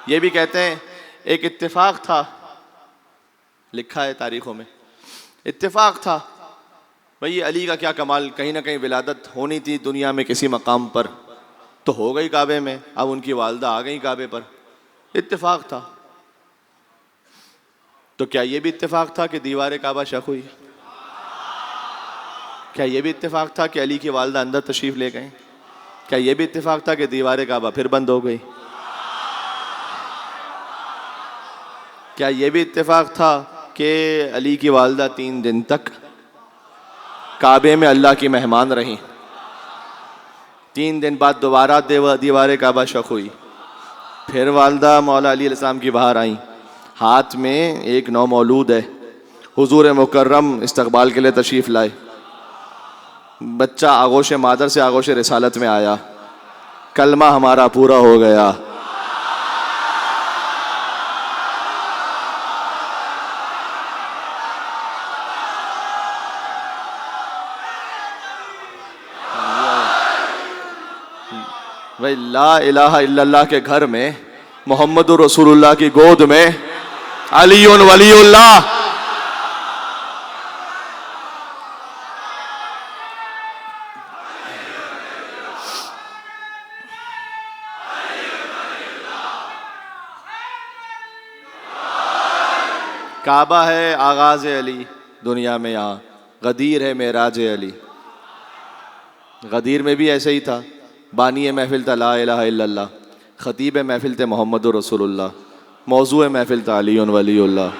یہ بھی کہتے ہیں ایک اتفاق تھا، لکھا ہے تاریخوں میں، اتفاق تھا بھئی علی کا کیا کمال، کہیں نہ کہیں ولادت ہونی تھی دنیا میں کسی مقام پر، تو ہو گئی کعبے میں، اب ان کی والدہ آ گئی کعبے پر، اتفاق تھا۔ تو کیا یہ بھی اتفاق تھا کہ دیوار کعبہ شق ہوئی؟ کیا یہ بھی اتفاق تھا کہ علی کی والدہ اندر تشریف لے گئیں؟ کیا یہ بھی اتفاق تھا کہ دیوار کعبہ پھر بند ہو گئی؟ کیا یہ بھی اتفاق تھا کہ علی کی والدہ 3 دن تک کعبے میں اللہ کی مہمان رہیں، 3 دن بعد دوبارہ دیوار کعبہ شق ہوئی، پھر والدہ مولا علی علیہ السلام کی باہر آئیں، ہاتھ میں ایک نومولود ہے، حضور مکرم استقبال کے لیے تشریف لائے، بچہ آغوش مادر سے آغوش رسالت میں آیا، کلمہ ہمارا پورا ہو گیا۔ بھائی لا الہ الا اللہ کے گھر میں، محمد رسول اللہ کی گود میں، علی ولی اللہ۔ کعبہ ہے آغاز علی دنیا میں، یہاں غدیر ہے معراج علی۔ غدیر میں بھی ایسے ہی تھا، بانی محفل تھا لا الہ الا اللہ، خطیب محفل تھے محمد رسول اللہ، موضوع محفل تھا علی ولی اللہ،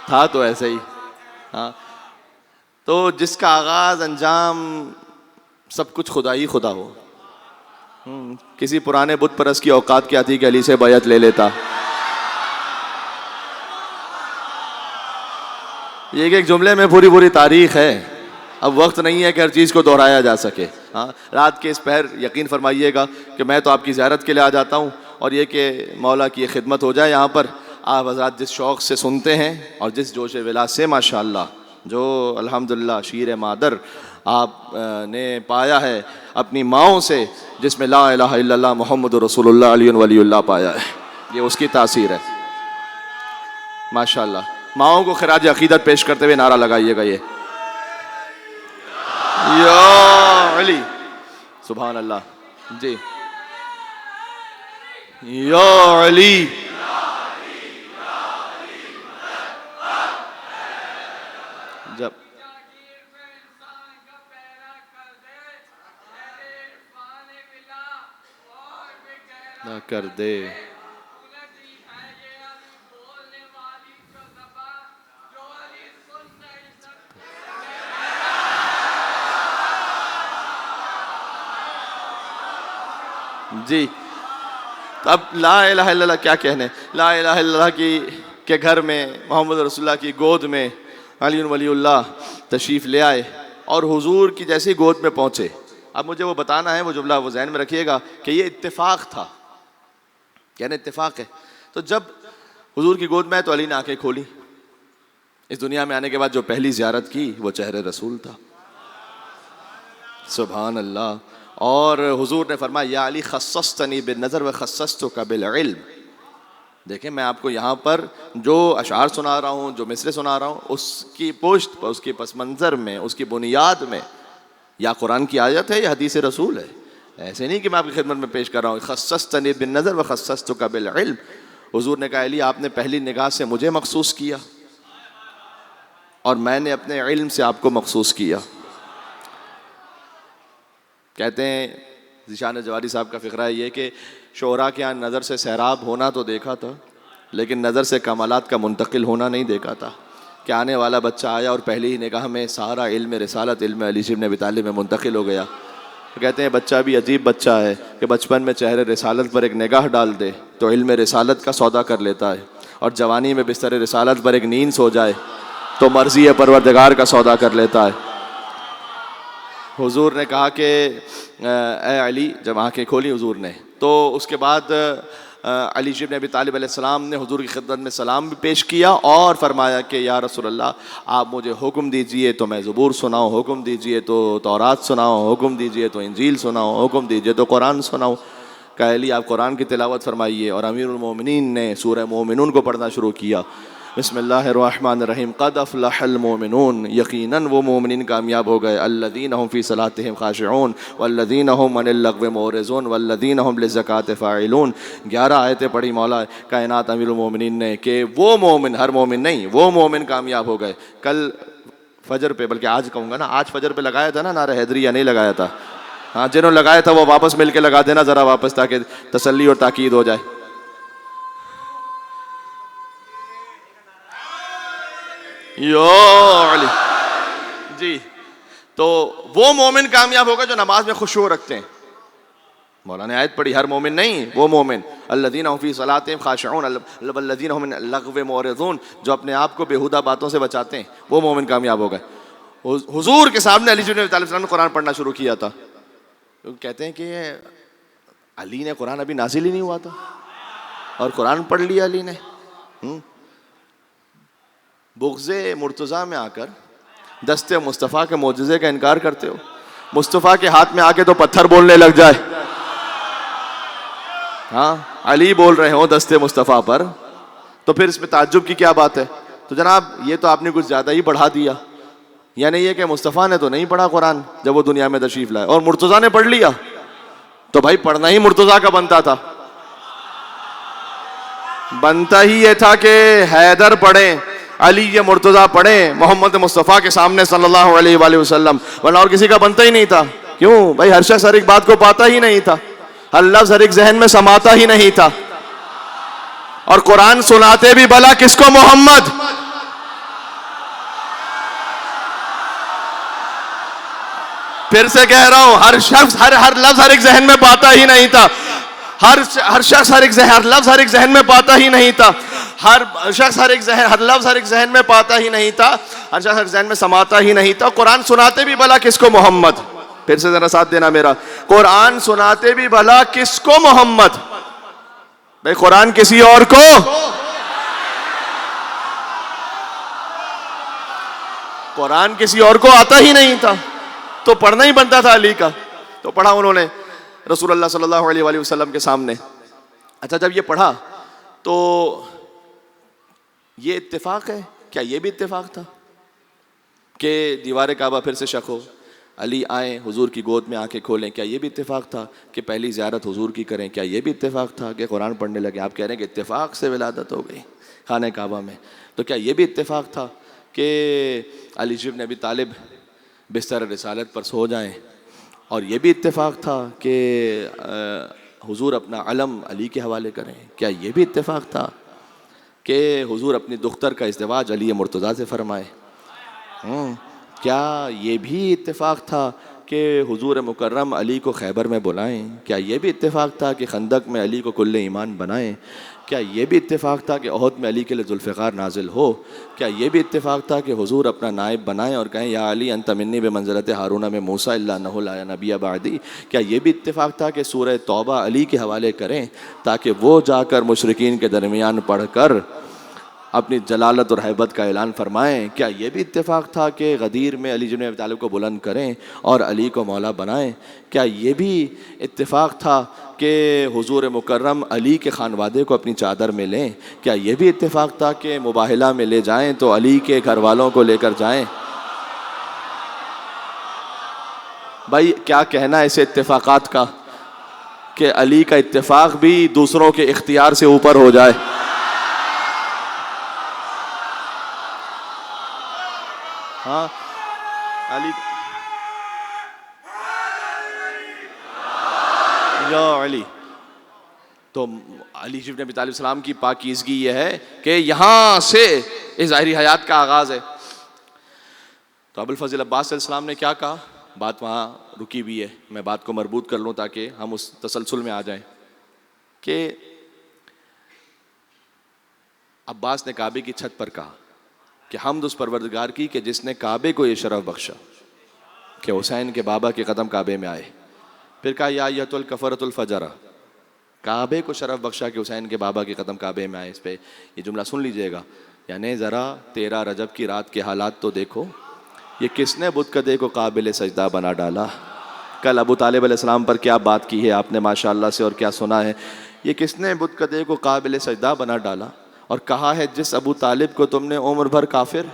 تھا تو ایسے ہی۔ ہاں تو جس کا آغاز انجام سب کچھ خدا ہی خدا ہو۔ کسی پرانے بت پرست کی اوقات کیا تھی کہ علی سے بیعت لے لیتا؟ یہ ایک جملے میں پوری تاریخ ہے، اب وقت نہیں ہے کہ ہر چیز کو دہرایا جا سکے۔ ہاں رات کے اس پہر یقین فرمائیے گا کہ میں تو آپ کی زیارت کے لیے آ جاتا ہوں، اور یہ کہ مولا کی خدمت ہو جائے یہاں پر۔ آپ حضرات جس شوق سے سنتے ہیں اور جس جوش ولا سے ماشاءاللہ، جو الحمدللہ شیر مادر آپ نے پایا ہے اپنی ماؤں سے، جس میں لا الہ الا اللہ محمد رسول اللہ علی ولی اللہ پایا ہے، یہ اس کی تاثیر ہے ماشاءاللہ۔ ماؤں کو خراج عقیدت پیش کرتے ہوئے نعرہ لگائیے گا یہ یا علی، سبحان اللہ جی، یا علی۔ جب نہ کر دے جی، اب لا الہ الا اللہ کیا کہنے، لا الہ الا اللہ کے گھر میں، محمد رسول اللہ کی گود میں علی ولی اللہ تشریف لے آئے، اور حضور کی جیسی گود میں پہنچے۔ اب مجھے وہ بتانا ہے، وہ جملہ وہ ذہن میں رکھیے گا کہ یہ اتفاق تھا، یعنی اتفاق ہے۔ تو جب حضور کی گود میں آئے تو علی نے آنکھیں کھولی، اس دنیا میں آنے کے بعد جو پہلی زیارت کی وہ چہرے رسول تھا، سبحان اللہ۔ اور حضور نے فرمایا یا علی خصصتنی بالنظر وخصصتک بالعلم۔ دیکھیں میں آپ کو یہاں پر جو اشعار سنا رہا ہوں، جو مصرے سنا رہا ہوں، اس کی پشت پر، اس کی پس منظر میں، اس کی بنیاد میں یا قرآن کی آیت ہے یا حدیث رسول ہے، ایسے نہیں کہ میں آپ کی خدمت میں پیش کر رہا ہوں۔ خصصتنی بالنظر وخصصتک بالعلم، حضور نے کہا علی آپ نے پہلی نگاہ سے مجھے مخصوص کیا اور میں نے اپنے علم سے آپ کو مخصوص کیا۔ کہتے ہیں ذیشان جواری صاحب کا فقرہ ہے یہ کہ شعراء کے یہاں نظر سے سیراب ہونا تو دیکھا تھا، لیکن نظر سے کمالات کا منتقل ہونا نہیں دیکھا تھا، کہ آنے والا بچہ آیا اور پہلی ہی نگاہ میں سارا علم رسالت، علم علی بن ابی طالب میں منتقل ہو گیا۔ کہتے ہیں بچہ بھی عجیب بچہ ہے کہ بچپن میں چہرے رسالت پر ایک نگاہ ڈال دے تو علم رسالت کا سودا کر لیتا ہے، اور جوانی میں بستر رسالت پر ایک نیند سو جائے تو مرضی پروردگار کا سودا کر لیتا ہے۔ حضور نے کہا کہ اے علی، جب آنکھیں کھولی حضور نے تو اس کے بعد علی ابن ابی طالب علیہ السلام نے حضور کی خدمت میں سلام بھی پیش کیا اور فرمایا کہ یا رسول اللہ آپ مجھے حکم دیجئے تو میں زبور سناؤں، حکم دیجئے تو تورات سناؤں، حکم دیجئے تو انجیل سناؤں، حکم دیجئے تو قرآن سناؤں. کہ علی آپ قرآن کی تلاوت فرمائیے. اور امیر المومنین نے سورہ مومنون کو پڑھنا شروع کیا. بسم اللہ الرحمن الرحیم. قد افلح المومنون، یقیناً وہ مومنین کامیاب ہو گئے. الذین هم فی صلاتہم خاشعون والذین هم عن اللغو معرضون والذین هم للزکاۃ فاعلون. 11 آیتیں پڑھی مولا کائنات امیر المومنین نے کہ وہ مومن، ہر مومن نہیں، وہ مومن کامیاب ہو گئے. کل فجر پہ، بلکہ آج کہوں گا نا، آج فجر پہ لگایا تھا نا نعرہ حیدری، یا نہیں لگایا تھا؟ ہاں جنہوں نے لگایا تھا وہ واپس مل کے لگا دینا ذرا واپس، تاکہ تسلی اور تاکید ہو جائے. یو علی جی. تو وہ مومن کامیاب ہوگا جو نماز میں خشوع رکھتے ہیں. مولا نے آیت پڑھی، ہر مومن نہیں، وہ مومن. الذین هم فی صلاتہم خاشعون والذین هم من اللغو معرضون، جو اپنے آپ کو بیہودہ باتوں سے بچاتے ہیں، وہ مومن کامیاب ہو گئے. حضور کے سامنے علی بن ابی طالب السلام نے قرآن پڑھنا شروع کیا تھا. کہتے ہیں کہ علی نے قرآن ابھی نازل ہی نہیں ہوا تھا اور قرآن پڑھ لیا علی نے. بغض مرتضیٰ میں آ کر دست مصطفیٰ کے معجزے کا انکار کرتے ہو. مصطفیٰ کے ہاتھ میں آ کے تو پتھر بولنے لگ جائے. ہاں علی بول رہے ہوں دست مصطفیٰ پر، تو پھر اس میں تعجب کی کیا بات ہے؟ تو جناب یہ تو آپ نے کچھ زیادہ ہی بڑھا دیا. یعنی یہ کہ مصطفیٰ نے تو نہیں پڑھا قرآن جب وہ دنیا میں تشریف لائے، اور مرتضیٰ نے پڑھ لیا. تو بھائی پڑھنا ہی مرتضیٰ کا بنتا تھا. بنتا ہی یہ تھا کہ حیدر پڑھیں، علی یہ مرتضیٰ پڑھیں محمد مصطفیٰ کے سامنے صلی اللہ علیہ وآلہ وسلم، ورنہ اور کسی کا بنتا ہی نہیں تھا. کیوں بھائی؟ ہر شخص ہر ایک بات کو پاتا ہی نہیں تھا، ہر لفظ ہر ایک ذہن میں سماتا ہی نہیں تھا. اور قرآن سناتے بھی بھلا کس کو؟ محمد. پھر سے کہہ رہا ہوں، ہر شخص ہر لفظ ہر ایک ذہن میں پاتا ہی نہیں تھا. ہر شخص ہر لفظ ہر ایک ذہن میں پاتا ہی نہیں تھا. ہر شخص ہر لفظ ہر ایک ذہن میں پاتا ہی نہیں تھا. ہر شخص ہر ذہن میں سماتا ہی نہیں تھا. قرآن سناتے بھی بھلا کس کو؟ محمد. پھر سے ذرا ساتھ دینا میرا. قرآن سناتے بھی بھلا کس کو؟ محمد. بھائی قرآن کسی اور کو، قرآن کسی اور کو آتا ہی نہیں تھا، تو پڑھنا ہی بنتا تھا علی کا. تو پڑھا انہوں نے رسول اللہ صلی اللہ علیہ وآلہ وسلم کے سامنے. اچھا جب یہ پڑھا تو یہ اتفاق ہے کیا؟ یہ بھی اتفاق تھا کہ دیوار کعبہ پھر سے شق ہو، علی آئیں حضور کی گود میں آنکھیں کھولیں؟ کیا یہ بھی اتفاق تھا کہ پہلی زیارت حضور کی کریں؟ کیا یہ بھی اتفاق تھا کہ قرآن پڑھنے لگے؟ آپ کہہ رہے ہیں کہ اتفاق سے ولادت ہو گئی خانہ کعبہ میں. تو کیا یہ بھی اتفاق تھا کہ علی ابن ابی طالب بستر رسالت پر سو جائیں؟ اور یہ بھی اتفاق تھا کہ حضور اپنا علم علی کے حوالے کریں؟ کیا یہ بھی اتفاق تھا کہ حضور اپنی دختر کا ازدواج علی مرتضیٰ سے فرمائے؟ کیا یہ بھی اتفاق تھا کہ حضور مکرم علی کو خیبر میں بلائیں؟ کیا یہ بھی اتفاق تھا کہ خندق میں علی کو کل ایمان بنائیں؟ کیا یہ بھی اتفاق تھا کہ احد میں علی کے لیے ذوالفقار نازل ہو؟ کیا یہ بھی اتفاق تھا کہ حضور اپنا نائب بنائیں اور کہیں یا علی انت منی بمنزلت ہارون میں موسیٰ الا انہ لا نبی بعدی؟ کیا یہ بھی اتفاق تھا کہ سورہ توبہ علی کے حوالے کریں تاکہ وہ جا کر مشرکین کے درمیان پڑھ کر اپنی جلالت اور حیبت کا اعلان فرمائیں؟ کیا یہ بھی اتفاق تھا کہ غدیر میں علی ابن ابی طالب کو بلند کریں اور علی کو مولا بنائیں؟ کیا یہ بھی اتفاق تھا کہ حضور مکرم علی کے خانوادے کو اپنی چادر میں لیں؟ کیا یہ بھی اتفاق تھا کہ مباہلہ میں لے جائیں تو علی کے گھر والوں کو لے کر جائیں؟ بھائی کیا کہنا ہے ایسے اتفاقات کا کہ علی کا اتفاق بھی دوسروں کے اختیار سے اوپر ہو جائے. ہاں علی یا علی. تو علی ابن ابی طالب السلام کی پاکیزگی یہ ہے کہ یہاں سے اس ظاہری حیات کا آغاز ہے. تو ابوالفضل عباس علیہ السلام نے کیا کہا؟ بات وہاں رکی ہوئی ہے، میں بات کو مربوط کر لوں تاکہ ہم اس تسلسل میں آ جائیں. کہ عباس نے کعبے کی چھت پر کہا کہ حمد اس پروردگار کی کہ جس نے کعبے کو یہ شرف بخشا کہ حسین کے بابا کے قدم کعبے میں آئے. پھر کہا یا ایھا الکفرۃ الفجرہ، کعبے کو شرف بخشا کہ حسین کے بابا کے قدم کعبے میں آئے. اس پہ یہ جملہ سن لیجئے گا. یعنی ذرا 13 رجب کی رات کے حالات تو دیکھو. یہ کس نے بت کدے کو قابل سجدہ بنا ڈالا؟ کل ابو طالب علیہ السلام پر کیا بات کی ہے آپ نے ماشاءاللہ سے اور کیا سنا ہے. یہ کس نے بت کدے کو قابل سجدہ بنا ڈالا اور کہا ہے جس ابو طالب کو تم نے عمر بھر کافر،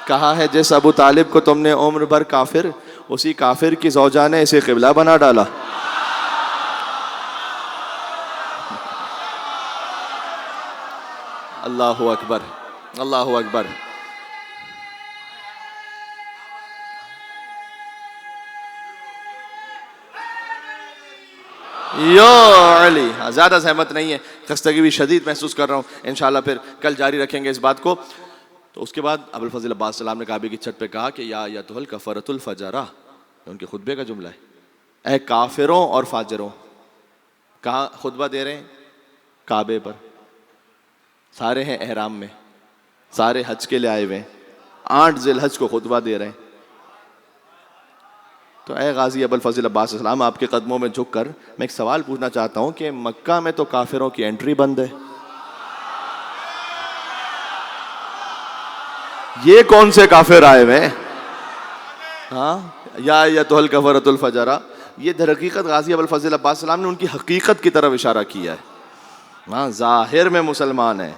کہا ہے جس ابو طالب کو تم نے عمر بھر کافر، اسی کافر کی زوجہ نے اسے قبلہ بنا ڈالا. اللہ اکبر، اللہ اکبر. یا علی. زیادہ زحمت نہیں ہے، خستگی بھی شدید محسوس کر رہا ہوں. انشاءاللہ پھر کل جاری رکھیں گے اس بات کو. تو اس کے بعد ابوالفضل عباس السلام نے کعبے کی چھت پہ کہا کہ یا ایتھا الکفرۃ الفجرہ، ان کے خطبے کا جملہ ہے، اے کافروں اور فاجروں. کہاں خطبہ دے رہے ہیں؟ کعبے پر. سارے ہیں احرام میں، سارے حج کے لیے آئے ہوئے ہیں، 8 ذی الحج کو خطبہ دے رہے ہیں. تو اے غازی ابوالفضل عباس السلام، آپ کے قدموں میں جھک کر میں ایک سوال پوچھنا چاہتا ہوں کہ مکہ میں تو کافروں کی انٹری بند ہے، یہ کون سے کافر آئے ہوئے ہیں؟ ہاں، یا ایتھا الکفرۃ الفجرہ. یہ در حقیقت غازی ابوالفضل عباس السلام نے ان کی حقیقت کی طرف اشارہ کیا ہے. ہاں، ظاہر میں مسلمان ہیں.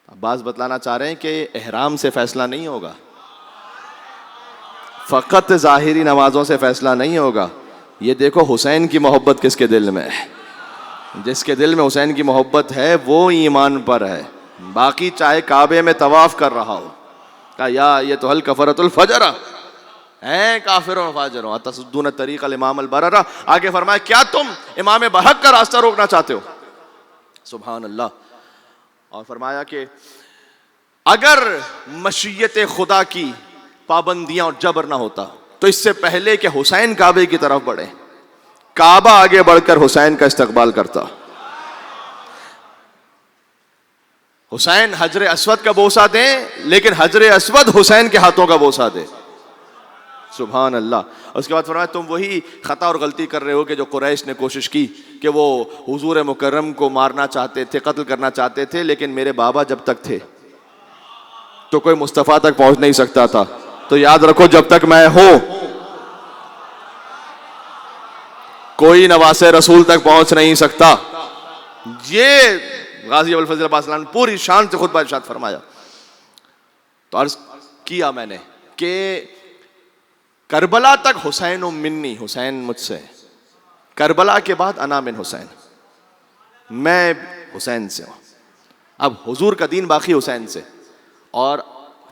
عباس بتلانا چاہ رہے ہیں کہ احرام سے فیصلہ نہیں ہوگا، فقط ظاہری نمازوں سے فیصلہ نہیں ہوگا. یہ دیکھو حسین کی محبت کس کے دل میں ہے. جس کے دل میں حسین کی محبت ہے وہ ایمان پر ہے. باقی چاہے کعبے میں طواف کر رہا ہو، کہا یا ایتھا الکفرۃ الفجرہ، اے کافروں اور فاجروں اتصدون طریق الامام البررہ. آگے فرمایا کیا تم امام برحق کا راستہ روکنا چاہتے ہو؟ سبحان اللہ. اور فرمایا کہ اگر مشیت خدا کی پابندیاں اور جبر نہ ہوتا تو اس سے پہلے کہ حسین کعبے کی طرف بڑھے، کعبہ آگے بڑھ کر حسین کا استقبال کرتا. حسین حجر اسود کا بوسہ دیں لیکن حجر اسود حسین کے ہاتھوں کا بوسہ دے. سبحان اللہ. اس کے بعد فرمایا تم وہی خطا اور غلطی کر رہے ہو کہ جو قریش نے کوشش کی کہ وہ حضور مکرم کو مارنا چاہتے تھے، قتل کرنا چاہتے تھے، لیکن میرے بابا جب تک تھے تو کوئی مصطفیٰ تک پہنچ نہیں سکتا تھا. تو یاد رکھو جب تک میں ہوں کوئی نواسے رسول تک پہنچ نہیں سکتا. یہ غازی ابوالفضل عباس السلام نے پوری شان سے خطبہ ارشاد فرمایا. تو عرض کیا میں نے کہ کربلا تک حسین منی، حسین مجھ سے، کربلا کے بعد انا من حسین، میں حسین سے ہوں. اب حضور کا دین باقی حسین سے. اور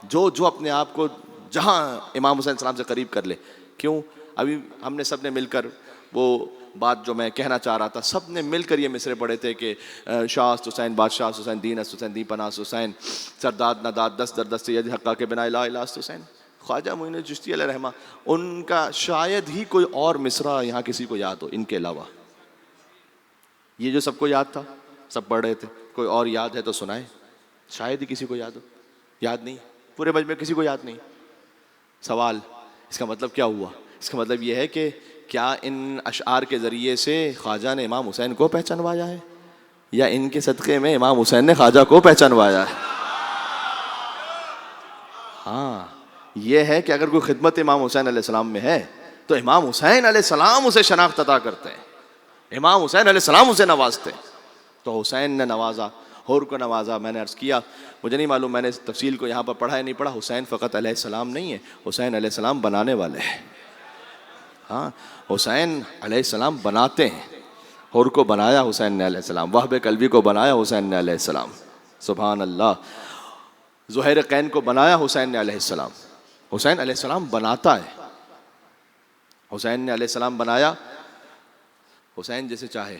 جو اپنے آپ کو جہاں امام حسین السلام سے قریب کر لے. کیوں؟ ابھی ہم نے سب نے مل کر وہ بات جو میں کہنا چاہ رہا تھا، سب نے مل کر یہ مصرے پڑھے تھے کہ شاہ است حسین، بادشاہ است حسین، دین است حسین، دی پناہ است حسین، سرداد نداد دست در دست ید حقہ کے بنا لا الہ است حسین. خواجہ معین الدین چشتی علیہ رحمہ، ان کا شاید ہی کوئی اور مصرع یہاں کسی کو یاد ہو ان کے علاوہ. یہ جو سب کو یاد تھا سب پڑھ رہے تھے، کوئی اور یاد ہے تو سنائے. شاید ہی کسی کو یاد ہو. یاد نہیں، پورے مجمع کسی کو یاد نہیں. سوال، اس کا مطلب کیا ہوا؟ اس کا مطلب یہ ہے کہ کیا ان اشعار کے ذریعے سے خواجہ نے امام حسین کو پہچانوایا ہے یا ان کے صدقے میں امام حسین نے خواجہ کو پہچانوایا ہے؟ ہاں، یہ ہے کہ اگر کوئی خدمت امام حسین علیہ السلام میں ہے تو امام حسین علیہ السلام اسے شناخت عطا کرتے ہیں، امام حسین علیہ السلام اسے نوازتے ہیں. تو حسین نے نوازا، حور کو نوازا. میں نے عرض کیا مجھے نہیں معلوم، میں نے اس تفصیل کو یہاں پر پڑھا یا نہیں پڑھا. حسین فقط علیہ السلام نہیں ہے، حسین علیہ السلام بنانے والے ہیں. ہاں، حسین علیہ السلام بناتے ہیں. حور کو بنایا حسین نے علیہ السلام، وہب قلبی کو بنایا حسین نے علیہ السلام. سبحان اللہ. زہیر قین کو بنایا حسین نے علیہ السلام. حسین علیہ السلام بناتا ہے. حسین نے علیہ السلام بنایا. حسین جیسے چاہے